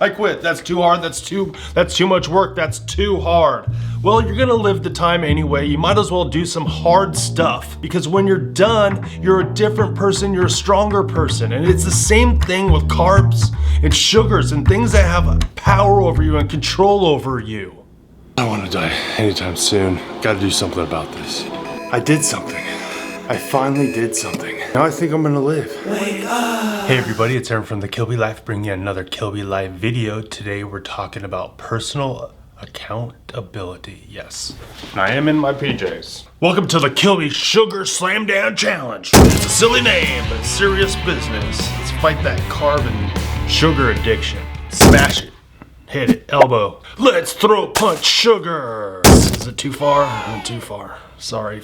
I quit. That's too hard. That's too much work. That's too hard. Well, you're gonna live the time anyway. You might as well do some hard stuff, because when you're done, you're a different person, you're a stronger person. And it's the same thing with carbs and sugars and things that have power over you and control over you. I don't want to die anytime soon. Gotta do something about this. I did something. I finally did something. Now I think I'm gonna live. Wake up! Hey everybody, it's Aaron from the Kilby Life, bringing you another Kilby Life video. Today we're talking about personal accountability. Yes, I am in my PJs. Welcome to the Kilby Sugar Slam Down Challenge. It's a silly name, but it's serious business. Let's fight that carb and sugar addiction. Smash it. Hit it. Elbow. Let's throat punch sugar. Is it too far? Not too far. Sorry,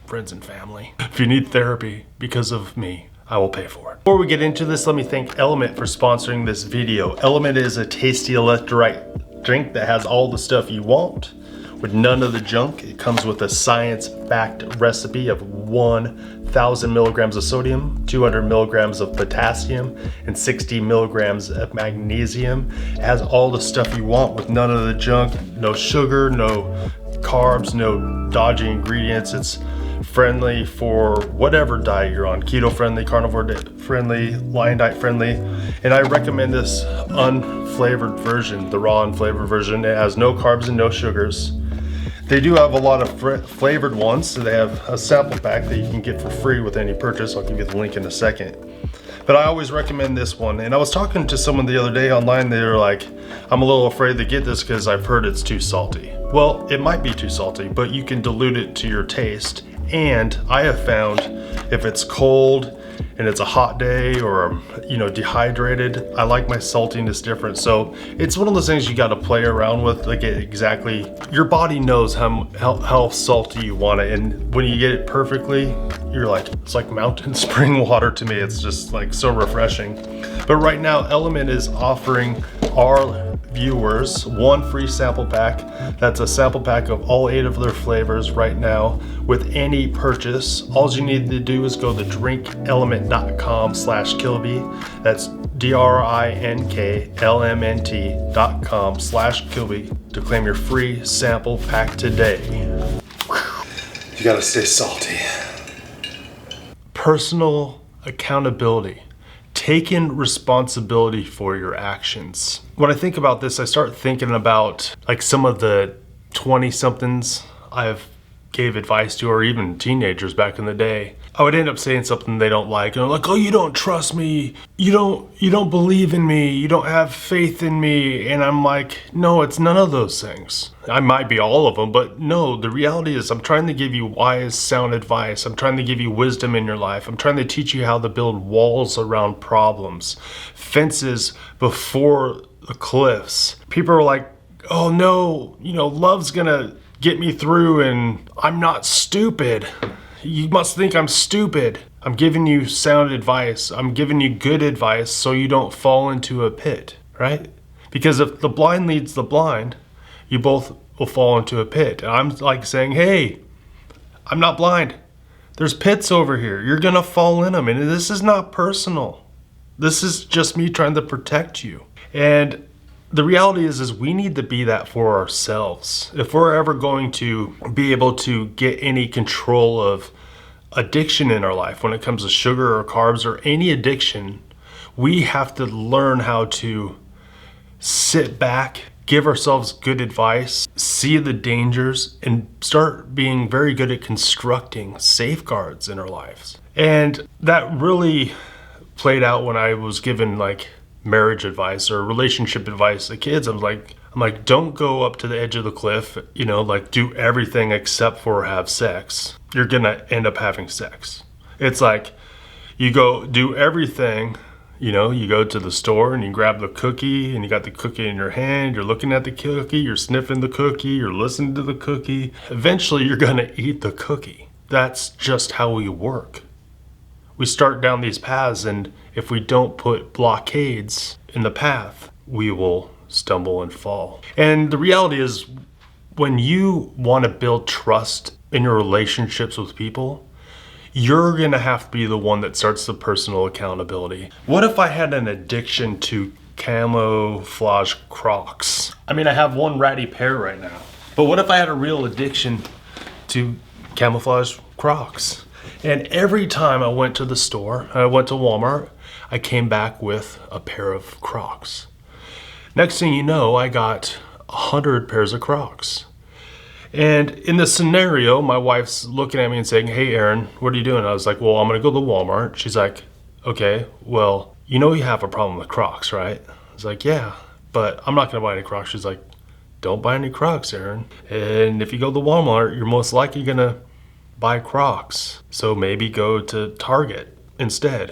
friends and family. If you need therapy because of me, I will pay for it. Before we get into this, let me thank Element for sponsoring this video. Element is a tasty electrolyte drink that has all the stuff you want with none of the junk. It comes with a science-backed recipe of 1,000 milligrams of sodium, 200 milligrams of potassium, and 60 milligrams of magnesium. It has all the stuff you want with none of the junk, no sugar, no carbs, no dodgy ingredients. It's friendly for whatever diet you're on, keto friendly, carnivore friendly, lion diet friendly, and I recommend this unflavored version, the raw unflavored version. It has no carbs and no sugars. They do have a lot of flavored ones, so they have a sample pack that you can get for free with any purchase. I'll give you the link in a second. But I always recommend this one. And I was talking to someone the other day online, they were like, I'm a little afraid to get this because I've heard it's too salty. Well, it might be too salty, but you can dilute it to your taste. And I have found if it's cold and it's a hot day or dehydrated, I like my saltiness different. So it's one of those things you got to play around with, like exactly. Your body knows how salty you want it, and when you get it perfectly, you're like, it's like mountain spring water to me. It's just like so refreshing. But right now, Element is offering our viewers one free sample pack. That's a sample pack of all 8 of their flavors right now with any purchase. All you need to do is go to drinkelement.com/Kilby. That's DRINKLMNT.com/Kilby to claim your free sample pack today. You gotta stay salty. Personal accountability. Taking responsibility for your actions. When I think about this, I start thinking about like some of the 20-somethings I've gave advice to, or even teenagers back in the day. I would end up saying something they don't like, and they're like, oh, you don't trust me, you don't believe in me, you don't have faith in me. And I'm like, no, it's none of those things. I might be all of them, but no, the reality is I'm trying to give you wise, sound advice. I'm trying to give you wisdom in your life. I'm trying to teach you how to build walls around problems, fences before the cliffs. People are like, oh no, love's gonna get me through and I'm not stupid. You must think I'm stupid. I'm giving you sound advice. I'm giving you good advice so you don't fall into a pit, right? Because if the blind leads the blind, you both will fall into a pit. And I'm like saying, hey, I'm not blind. There's pits over here. You're gonna fall in them. And this is not personal. This is just me trying to protect you. And the reality is we need to be that for ourselves. If we're ever going to be able to get any control of addiction in our life, when it comes to sugar or carbs or any addiction, we have to learn how to sit back, give ourselves good advice, see the dangers, and start being very good at constructing safeguards in our lives. And that really played out when I was given like marriage advice or relationship advice to kids. I'm like, don't go up to the edge of the cliff, like do everything except for have sex. You're gonna end up having sex. It's like you go do everything, you go to the store and you grab the cookie and you got the cookie in your hand, you're looking at the cookie, you're sniffing the cookie, you're listening to the cookie. Eventually you're gonna eat the cookie. That's just how we work. We start down these paths, and if we don't put blockades in the path, we will stumble and fall. And the reality is, when you want to build trust in your relationships with people, you're gonna have to be the one that starts the personal accountability. What if I had an addiction to camouflage Crocs. I mean, I have one ratty pair right now. But what if I had a real addiction to camouflage Crocs? And every time I went to the store, I went to Walmart, I came back with a pair of Crocs. Next thing you know, I got 100 pairs of Crocs. And in this scenario, my wife's looking at me and saying, "Hey, Aaron, what are you doing?" I was like, "Well, I'm going to go to Walmart." She's like, "Okay, well, you know you have a problem with Crocs, right?" I was like, "Yeah, but I'm not going to buy any Crocs." She's like, "Don't buy any Crocs, Aaron. And if you go to Walmart, you're most likely going to buy Crocs. So maybe go to Target instead,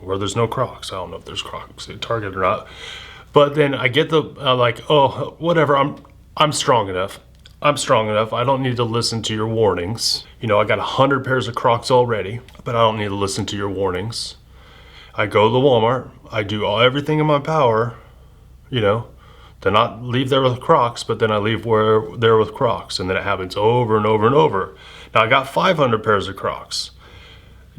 where there's no Crocs." I don't know if there's Crocs at Target or not. But then I get like, "Oh, whatever, I'm strong enough. I'm strong enough. I don't need to listen to your warnings. You know, I got 100 pairs of Crocs already, but I don't need to listen to your warnings." I go to the Walmart. I do everything in my power, you know, to not leave there with Crocs, but then I leave there with Crocs. And then it happens over and over and over. Now I got 500 pairs of Crocs.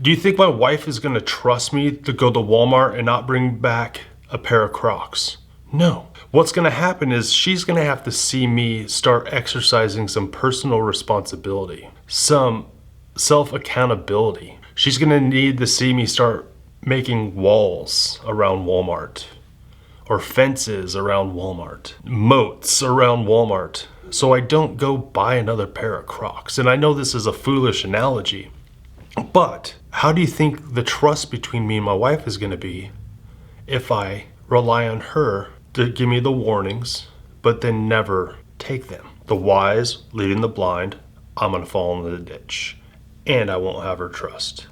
Do you think my wife is going to trust me to go to Walmart and not bring back a pair of Crocs? No. What's going to happen is she's going to have to see me start exercising some personal responsibility, some self-accountability. She's going to need to see me start making walls around Walmart, or fences around Walmart, moats around Walmart, so I don't go buy another pair of Crocs. And I know this is a foolish analogy, but how do you think the trust between me and my wife is going to be if I rely on her to give me the warnings, but then never take them? The wise leading the blind, I'm going to fall into the ditch, and I won't have her trust.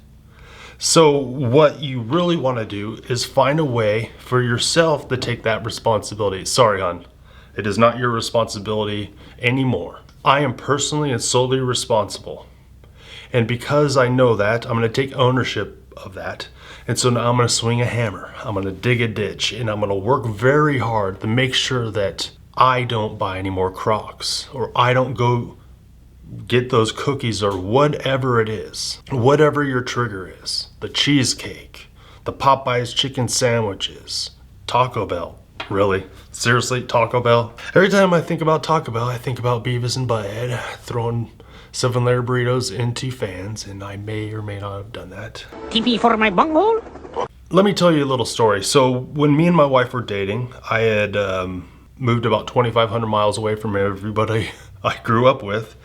So what you really want to do is find a way for yourself to take that responsibility. Sorry, hon, it is not your responsibility anymore. I am personally and solely responsible. And because I know that, I'm going to take ownership of that. And so now I'm going to swing a hammer. I'm going to dig a ditch, and I'm going to work very hard to make sure that I don't buy any more Crocs, or I don't go get those cookies, or whatever it is, whatever your trigger is, the cheesecake, the Popeyes chicken sandwiches, Taco Bell. Really? Seriously, Taco Bell? Every time I think about Taco Bell, I think about Beavis and Butthead throwing 7-layer burritos into fans, and I may or may not have done that. TP for my bunghole? Let me tell you a little story. So when me and my wife were dating, I had moved about 2,500 miles away from everybody I grew up with,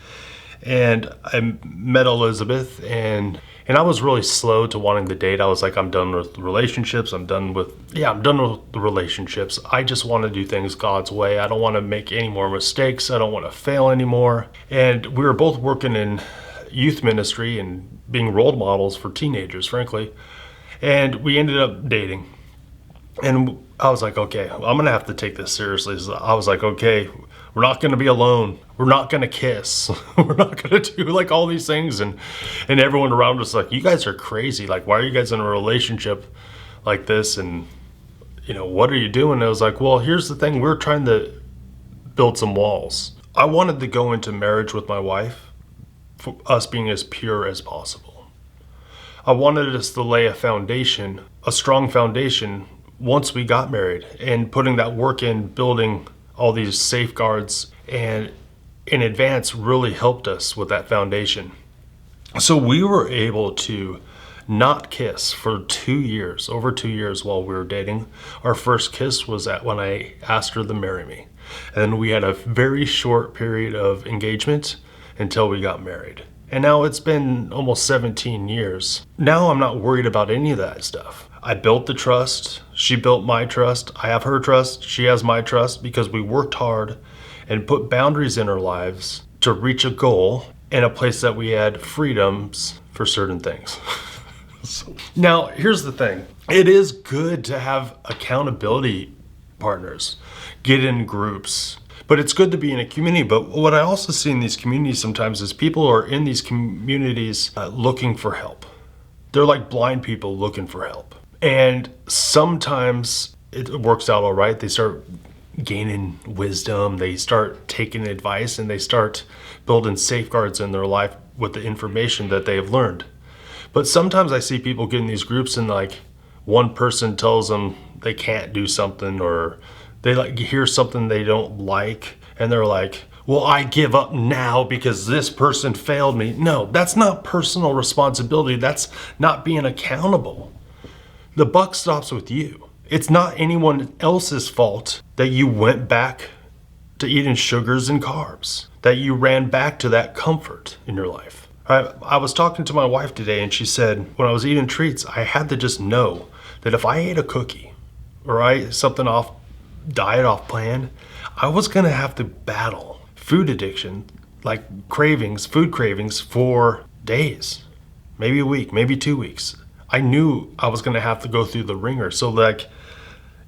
and I met Elizabeth, and I was really slow to wanting to date. I was like, I'm done with relationships. I'm done with the relationships. I just want to do things God's way. I don't want to make any more mistakes. I don't want to fail anymore. And we were both working in youth ministry and being role models for teenagers, frankly. And we ended up dating. And I was like, okay, I'm going to have to take this seriously. So I was like, okay, we're not going to be alone. We're not going to kiss. We're not going to do like all these things. And everyone around us like, you guys are crazy. Like, why are you guys in a relationship like this? And, you know, what are you doing? And I was like, well, here's the thing. We're trying to build some walls. I wanted to go into marriage with my wife, for us being as pure as possible. I wanted us to lay a foundation, a strong foundation, once we got married, and putting that work in, building all these safeguards, and in advance really helped us with that foundation. So we were able to not kiss for 2 years, over 2 years while we were dating. Our first kiss was when I asked her to marry me. And we had a very short period of engagement until we got married. And now it's been almost 17 years. Now I'm not worried about any of that stuff. I built the trust. She built my trust. I have her trust. She has my trust, because we worked hard and put boundaries in our lives to reach a goal in a place that we had freedoms for certain things. Now, here's the thing. It is good to have accountability partners, get in groups, but it's good to be in a community. But what I also see in these communities sometimes is people are in these communities looking for help. They're like blind people looking for help. And sometimes it works out all right. They start gaining wisdom. They start taking advice, and they start building safeguards in their life with the information that they have learned. But sometimes I see people get in these groups and like, one person tells them they can't do something, or they like hear something they don't like, and they're like, well, I give up now because this person failed me. No, that's not personal responsibility. That's not being accountable. The buck stops with you. It's not anyone else's fault that you went back to eating sugars and carbs, that you ran back to that comfort in your life. I was talking to my wife today, and she said, when I was eating treats, I had to just know that if I ate a cookie or I ate something off diet, off plan, I was gonna have to battle food addiction, like food cravings for days, maybe a week, maybe 2 weeks. I knew I was gonna have to go through the ringer. So like,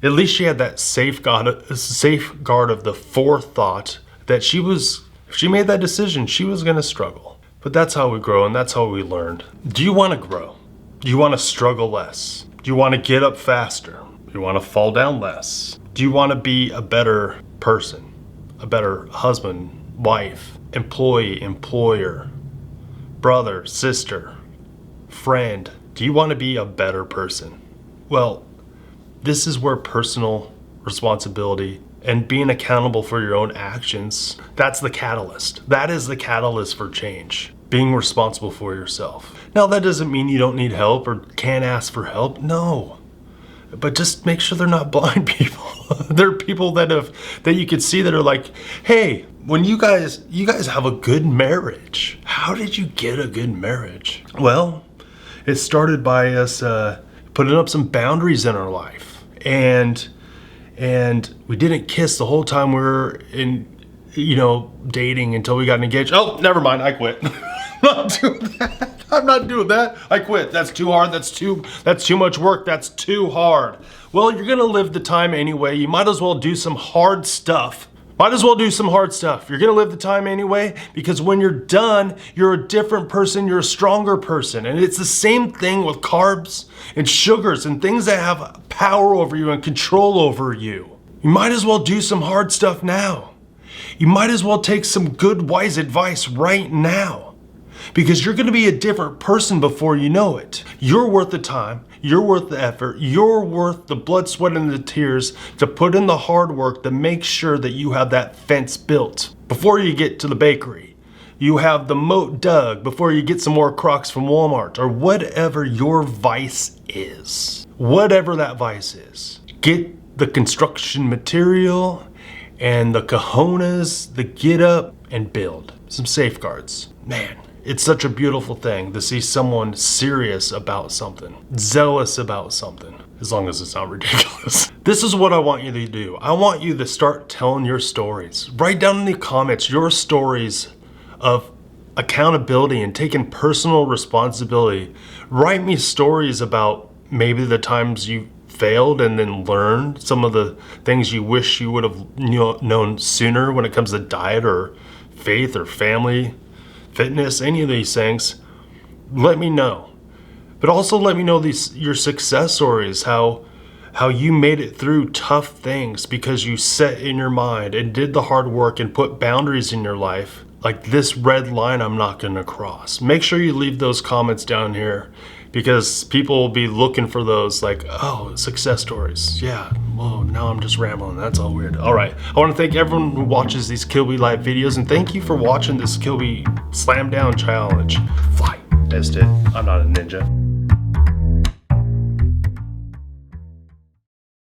at least she had that safeguard of the forethought that if she made that decision, she was gonna struggle. But that's how we grow, and that's how we learn. Do you wanna grow? Do you wanna struggle less? Do you wanna get up faster? Do you wanna fall down less? Do you wanna be a better person? A better husband, wife, employee, employer, brother, sister, friend? Do you wanna be a better person? Well, this is where personal responsibility and being accountable for your own actions, that's the catalyst. That is the catalyst for change. Being responsible for yourself. Now, that doesn't mean you don't need help or can't ask for help. No. But just make sure they're not blind people. They're people that you could see that are like, hey, when you guys have a good marriage. How did you get a good marriage? Well, it started by us putting up some boundaries in our life. And we didn't kiss the whole time we were dating until we got engaged. Oh, never mind, I quit. I'm not doing that. I quit. That's too hard. That's too much work. That's too hard. Well, you're gonna live the time anyway. You might as well do some hard stuff. You're gonna live the time anyway, because when you're done, you're a different person, you're a stronger person. And it's the same thing with carbs and sugars and things that have power over you and control over you. You might as well do some hard stuff now. You might as well take some good, wise advice right now, because you're gonna be a different person before you know it. You're worth the time, you're worth the effort, you're worth the blood, sweat, and the tears to put in the hard work to make sure that you have that fence built before you get to the bakery. You have the moat dug before you get some more Crocs from Walmart, or whatever your vice is. Whatever that vice is. Get the construction material and the cojones, the get up and build some safeguards. Man, it's such a beautiful thing to see someone serious about something, zealous about something, as long as it's not ridiculous. This is what I want you to do. I want you to start telling your stories. Write down in the comments your stories of accountability and taking personal responsibility. Write me stories about maybe the times you failed and then learned some of the things you wish you would have known sooner when it comes to diet or faith or family, fitness, any of these things. Let me know. But also let me know your success stories, how you made it through tough things because you set in your mind and did the hard work and put boundaries in your life. Like, this red line I'm not gonna cross. Make sure you leave those comments down here, because people will be looking for those, like, oh, success stories. Yeah, well, now I'm just rambling. That's all weird. All right, I want to thank everyone who watches these Kilby Live videos, and thank you for watching this Kilby Slam Down Challenge. Fly. Missed it. I'm not a ninja.